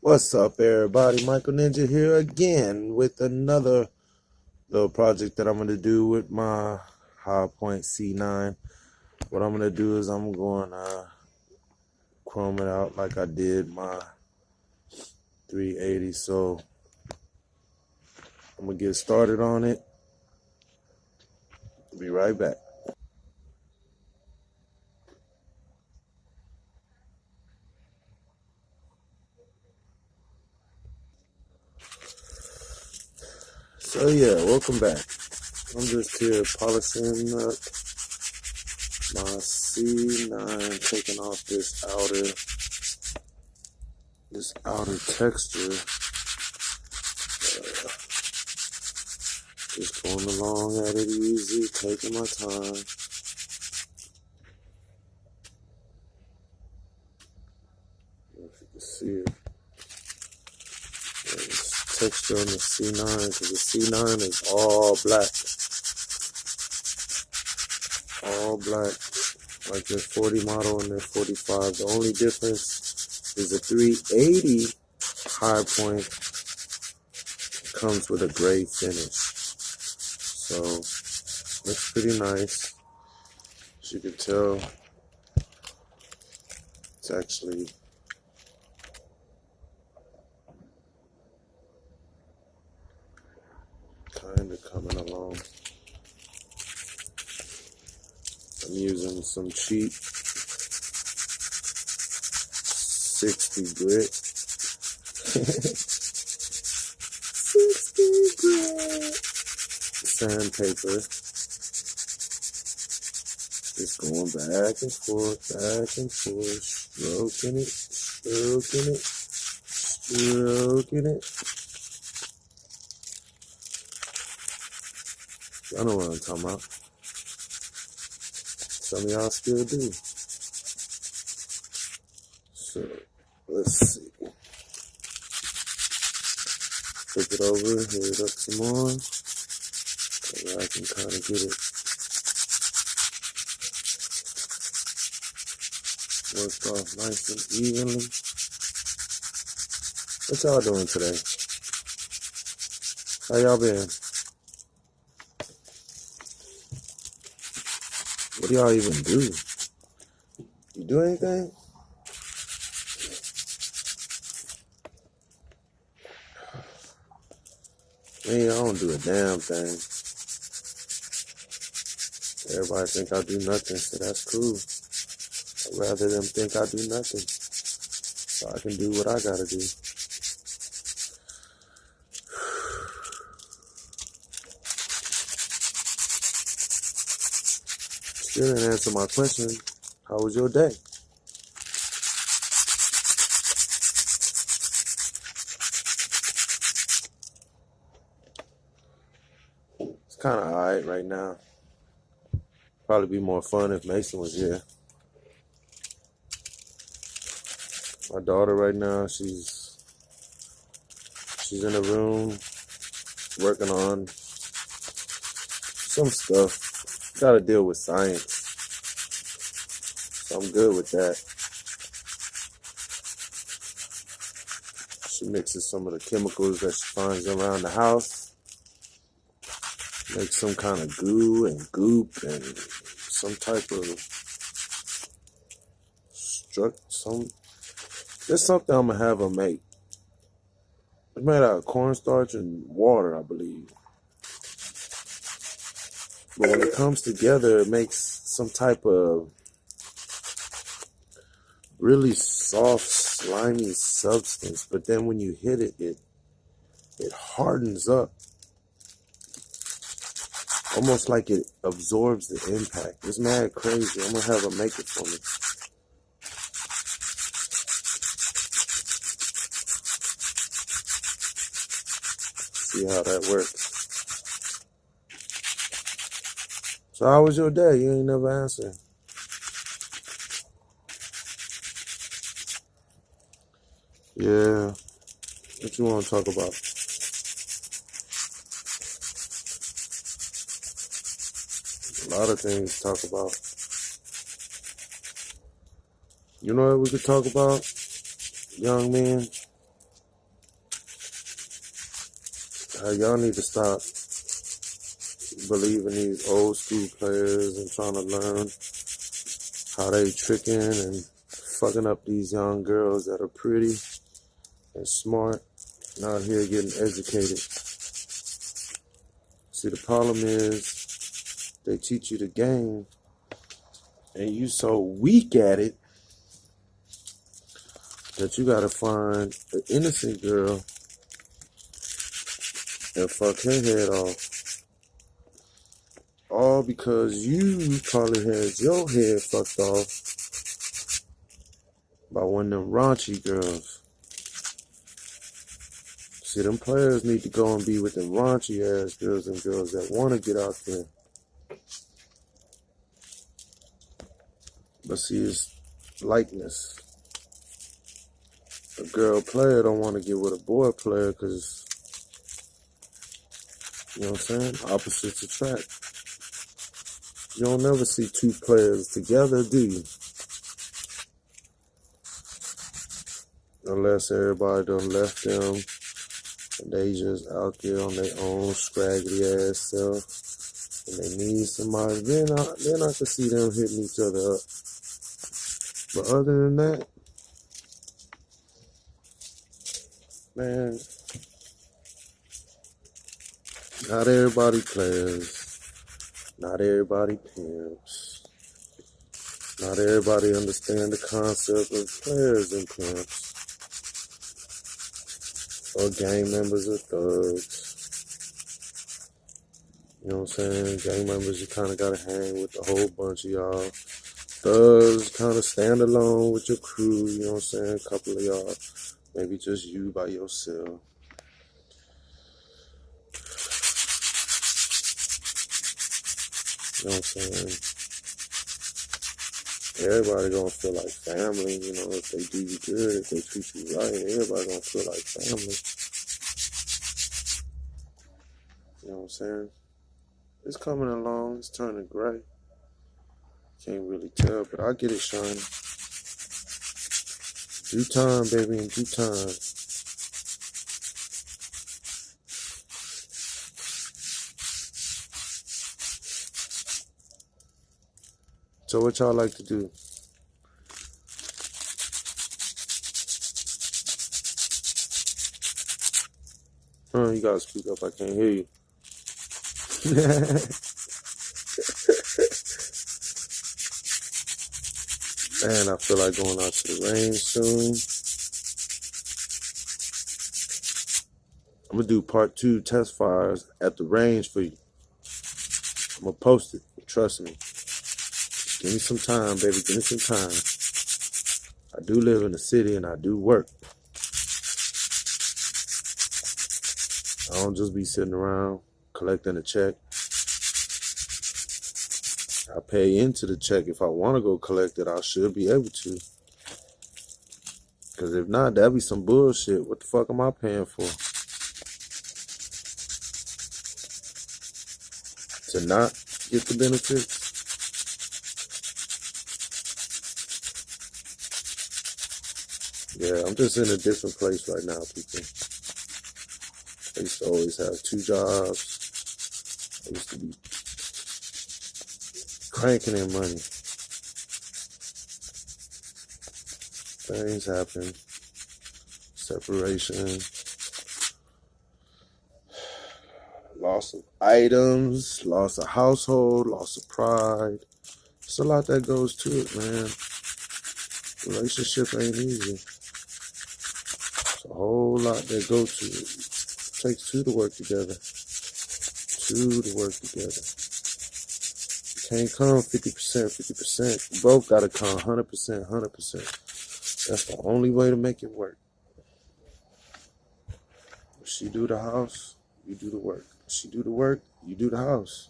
What's up, everybody? Michael Ninja here again with another little project that I'm going to do with my HIPo C9. What I'm going to do is I'm going to chrome it out like I did my 380. So I'm going to get started on it. Be right back. So yeah, welcome back. I'm just here polishing up my C9, taking off this outer texture. Just going along at it easy, taking my time. If you can see it. There's texture on the C9 because the C9 is all black. All black. Like their 40 model and their 45. The only difference is the 380 high point comes with a gray finish. So looks pretty nice. As you can tell, it's actually kind of coming along. I'm using some cheap 60 grit. 60 grit sandpaper. Just going back and forth, stroking it, stroking it. Y'all know what I'm talking about. Some of y'all still do. So, let's see. Flip it over, hit it up some more. So I can kind of get it worked off nice and evenly. What y'all doing today? How y'all been? What do y'all even do? You do anything? Man, I don't do a damn thing. Everybody think I do nothing, so that's cool. I'd rather them think I do nothing, so I can do what I gotta do. Still didn't answer my question. How was your day? It's kind of alright right now. Probably be more fun if Mason was here. My daughter right now, she's in a room working on some stuff. Gotta deal with science. So I'm good with that. She mixes some of the chemicals that she finds around the house. Makes some kind of goo and goop and some type of there's something I'm gonna have her make. It's made out of cornstarch and water, I believe. But when it comes together, it makes some type of really soft, slimy substance. But then when you hit it, it hardens up. Almost like it absorbs the impact. It's mad crazy. I'm gonna have her make it for me. See how that works. So how was your day? You ain't never answered. Yeah. What you want to talk about? A lot of things to talk about. You know what we could talk about, young men? Y'all need to stop believing these old school players and trying to learn how they tricking and fucking up these young girls that are pretty and smart and out here getting educated. See, the problem is they teach you the game and you so weak at it that you gotta find an innocent girl and fuck her head off. All because you probably had your head fucked off by one of them raunchy girls. See, them players need to go and be with them raunchy ass girls and girls that want to get out there. But see, it's likeness. A girl player don't want to get with a boy player because, you know what I'm saying? Opposites attract. You don't never see two players together, do you? Unless everybody done left them and they just out there on their own scraggly ass self and they need somebody, then I can see them hitting each other up. But other than that, man, not everybody players. Not everybody pimps. Not everybody understand the concept of players and pimps. Or gang members or thugs. You know what I'm saying? Gang members, you kind of got to hang with a whole bunch of y'all. Thugs, kind of stand alone with your crew. You know what I'm saying? A couple of y'all. Maybe just you by yourself. You know what I'm saying? Everybody gonna feel like family, you know, if they do you good, if they treat you right, everybody gonna feel like family. You know what I'm saying? It's coming along, it's turning gray. Can't really tell, but I get it, Sean. Due time, baby, in due time. So what y'all like to do? You gotta speak up, I can't hear you. Man, I feel like going out to the range soon. I'm gonna do part 2 test fires at the range for you. I'm gonna post it, trust me. Give me some time, baby, give me some time. I do live in the city and I do work. I don't just be sitting around collecting a check. I pay into the check. If I want to go collect it, I should be able to. Because if not, that'd be some bullshit. What the fuck am I paying for? To not get the benefits? Yeah, I'm just in a different place right now, people. I used to always have 2 jobs. I used to be cranking in money. Things happen. Separation. Loss of items. Loss of household. Loss of pride. There's a lot that goes to it, man. Relationship ain't easy. There's a whole lot that goes to it. It takes 2 to work together. 2 to work together. Can't come 50%, 50%. You both gotta come 100%, 100%. That's the only way to make it work. If she do the house, you do the work. If she do the work, you do the house.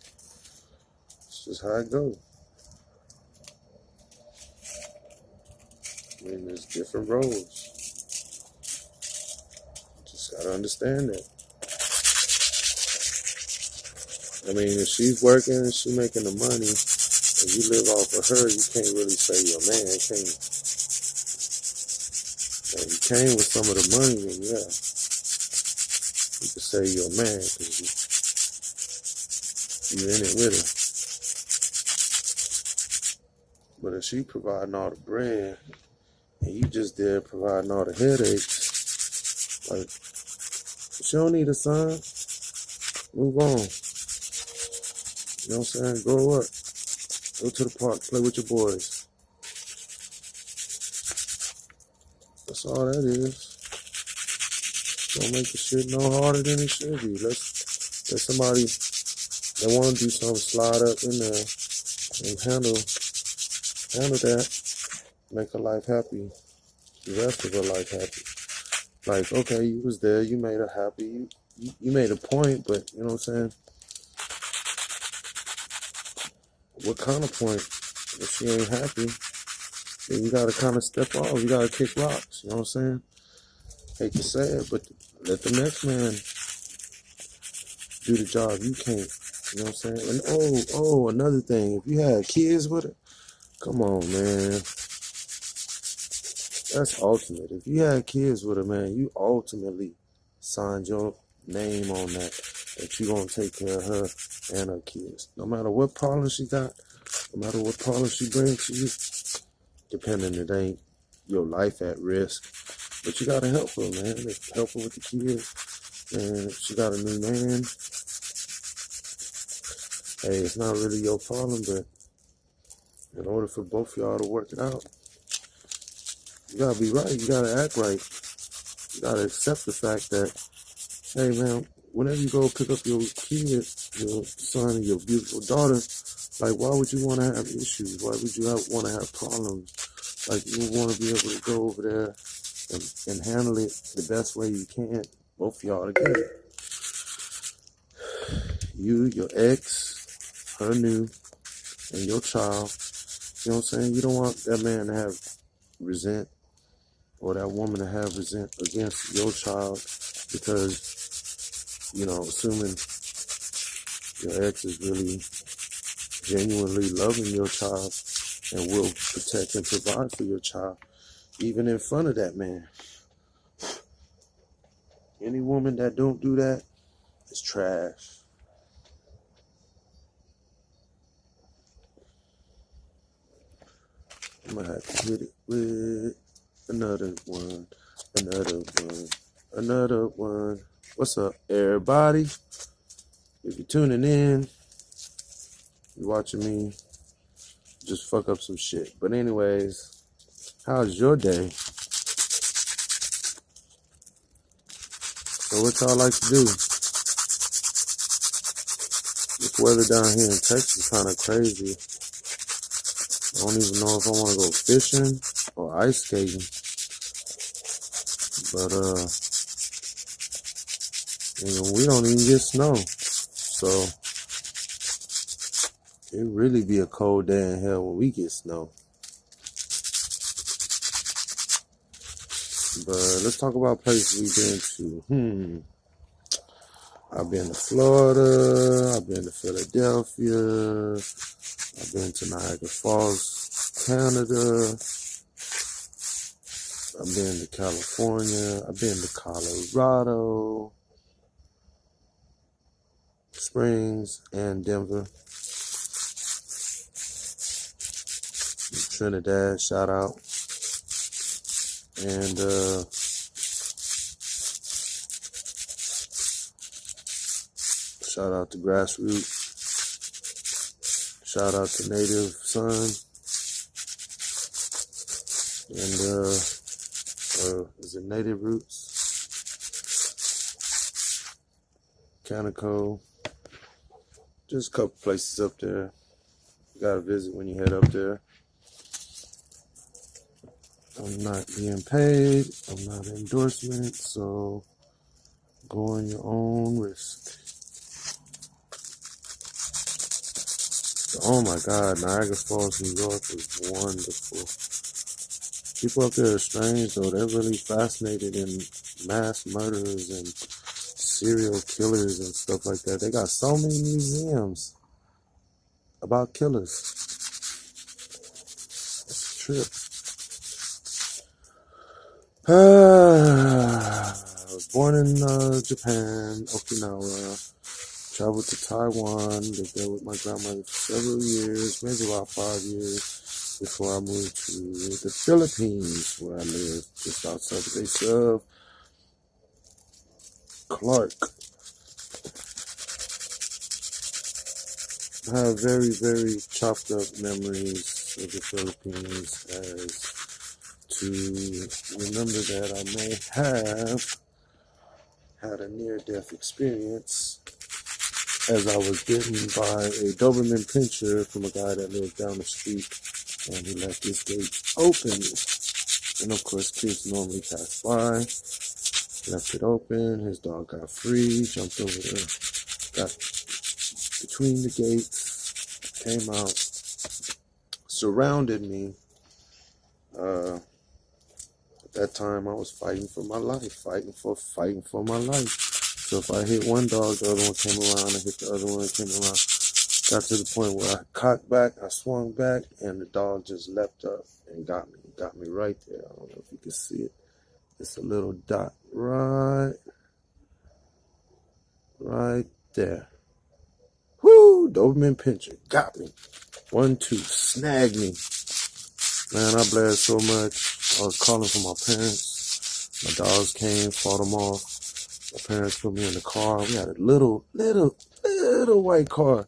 It's just how it goes. I mean, there's different roles. Just gotta understand that. I mean, if she's working and she's making the money and you live off of her, you can't really say you're a man, can you? If you came with some of the money, then yeah. You could say you're a man because you're in it with her. But if she providing all the bread and you just there providing all the headaches, like, she don't need a son. Move on. You know what I'm saying? Grow up. Go to the park. Play with your boys. That's all that is. Don't make the shit no harder than it should be. Let somebody that want to do something slide up in there and handle that. Make her life happy. The rest of her life happy. Like, okay, you was there. You made her happy. You made a point, but you know what I'm saying? What kind of point? If she ain't happy, then you gotta kind of step off. You gotta kick rocks. You know what I'm saying? Hate to say it, but let the next man do the job. You can't. You know what I'm saying? And another thing. If you had kids with her, come on, man. That's ultimate. If you had kids with her, man, you ultimately signed your name on that you gonna take care of her and her kids. No matter what problem she got, no matter what problem she brings to you, depending, it ain't your life at risk. But you gotta help her, man. Help her with the kids. And if she got a new man, hey, it's not really your problem, but in order for both of y'all to work it out, you gotta be right. You gotta act right. You gotta accept the fact that, hey, man, whenever you go pick up your kid, your son, and your beautiful daughter, like, why would you want to have issues? Why would you want to have problems? Like, you want to be able to go over there and handle it the best way you can, both of y'all together. You, your ex, her new, and your child. You know what I'm saying? You don't want that man to have resent, or that woman to have resent against your child because, you know, assuming your ex is really genuinely loving your child and will protect and provide for your child, even in front of that man. Any woman that don't do that is trash. I'm gonna have to hit it with another one. What's up, everybody? If you're tuning in, you're watching me just fuck up some shit. But anyways, how's your day? So what y'all like to do? This weather down here in Texas is kind of crazy. I don't even know if I want to go fishing or ice skating. But, we don't even get snow. So, it really be a cold day in hell when we get snow. But let's talk about places we've been to. I've been to Florida. I've been to Philadelphia. I've been to Niagara Falls, Canada. I've been to California. I've been to Colorado Springs and Denver. Trinidad, shout out. And shout out to Grassroots. Shout out to Native Son. And is it Native Roots? Canico. Just a couple places up there. You gotta visit when you head up there. I'm not being paid. I'm not an endorsement, so go on your own risk. Oh my God, Niagara Falls, New York is wonderful. People up there are strange though. They're really fascinated in mass murders and serial killers and stuff like that. They got so many museums about killers. It's a trip. born in Japan, Okinawa. Traveled to Taiwan, lived there with my grandmother for several years, maybe about 5 years, before I moved to the Philippines, where I lived just outside the base of Clark. I have very, very chopped up memories of the Philippines as to remember that I may have had a near-death experience as I was bitten by a Doberman Pinscher from a guy that lived down the street, and he left his gate open. And of course, kids normally pass by, left it open, his dog got free, jumped over there, got between the gates, came out, surrounded me. At that time, I was fighting for my life, fighting for my life. So if I hit one dog, the other one came around. I hit the other one, came around. Got to the point where I cocked back, I swung back, and the dog just leapt up and got me. Got me right there. I don't know if you can see it. It's a little dot right there. Woo! Doberman Pinscher got me. 1, 2, snagged me. Man, I bled so much. I was calling for my parents. My dogs came, fought them off. My parents put me in the car. We had a little white car.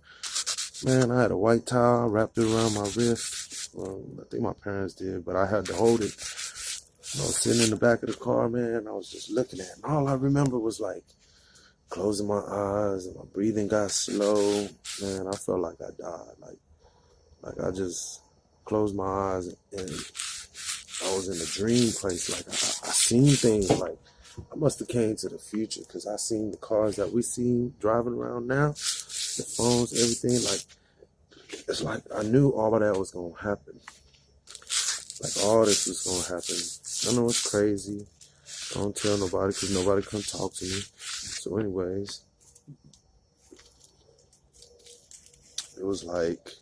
Man, I had a white towel wrapped it around my wrist. Well, I think my parents did, but I had to hold it. I was sitting in the back of the car, man. I was just looking at it. And all I remember was like closing my eyes and my breathing got slow. Man, I felt like I died. Like I just closed my eyes and I was in a dream place. Like I seen things. Like I must have came to the future because I seen the cars that we see driving around now, the phones, everything. Like it's like I knew all of that was gonna happen. Like all this was gonna happen. I know it's crazy. Don't tell nobody because nobody come talk to me. So anyways, it was like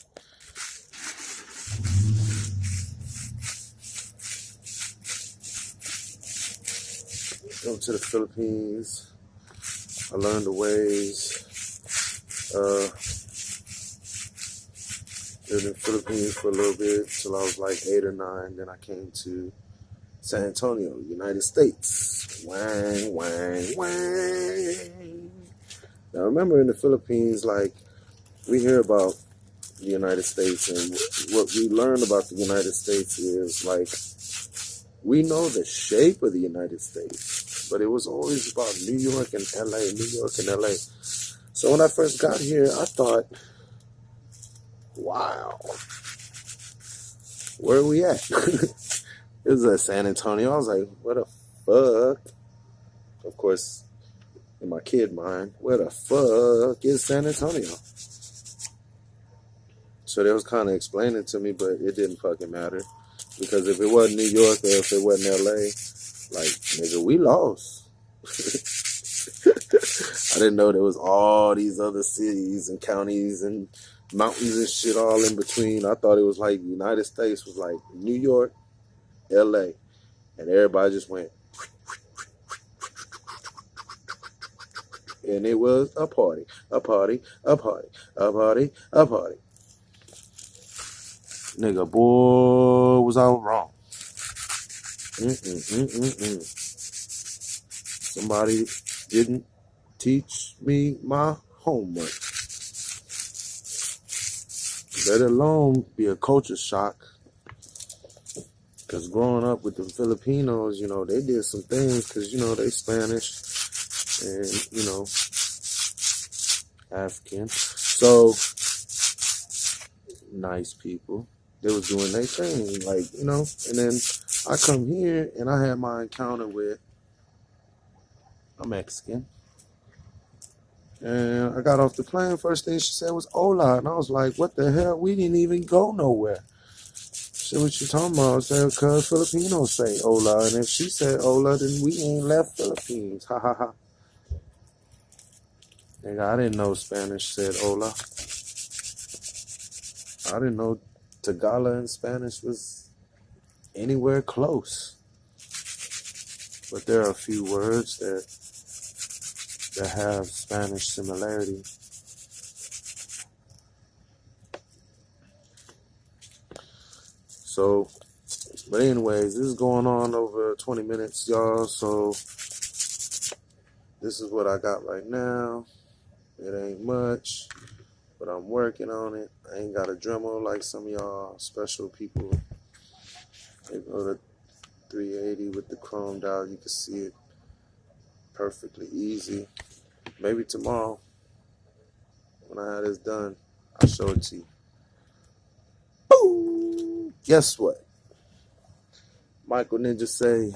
go to the Philippines. I learned the ways. Lived in the Philippines for a little bit till I was like 8 or 9. Then I came to San Antonio, United States. Wang, wang, wang. Now remember in the Philippines, like we hear about the United States, and what we learn about the United States is like we know the shape of the United States, but it was always about New York and LA, New York and LA. So when I first got here, I thought, wow, where are we at? It was at San Antonio. I was like, what the fuck? Of course, in my kid mind, where the fuck is San Antonio? So they was kind of explaining to me, but it didn't fucking matter. Because if it wasn't New York or if it wasn't LA, like, nigga, we lost. I didn't know there was all these other cities and counties and mountains and shit all in between. I thought it was like the United States was like New York, LA, and everybody just went. And it was a party, a party, a party, a party, a party. Nigga, boy, was I wrong. Somebody didn't teach me my homework. Let alone be a culture shock. Because growing up with the Filipinos, you know, they did some things because, you know, they Spanish and, you know, African. So, nice people. They was doing their thing, like, you know. And then I come here and I had my encounter with a Mexican. And I got off the plane. First thing she said was hola. And I was like, what the hell? We didn't even go nowhere. She said, what you talking about? I said, because Filipinos say hola. And if she said hola, then we ain't left Philippines. Ha ha ha. Nigga, I didn't know Spanish said hola. I didn't know Tagalog and Spanish was anywhere close. But there are a few words that that have Spanish similarity. So, but anyways, this is going on over 20 minutes, y'all. So this is what I got right now. It ain't much, but I'm working on it. I ain't got a Dremel like some of y'all special people. They go to 380 with the chromed out. You can see it perfectly easy. Maybe tomorrow, when I have this done, I'll show it to you. Boom! Guess what? Michael Ninja say,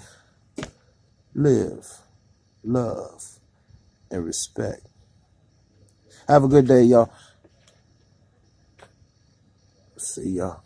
live, love, and respect. Have a good day, y'all. See y'all.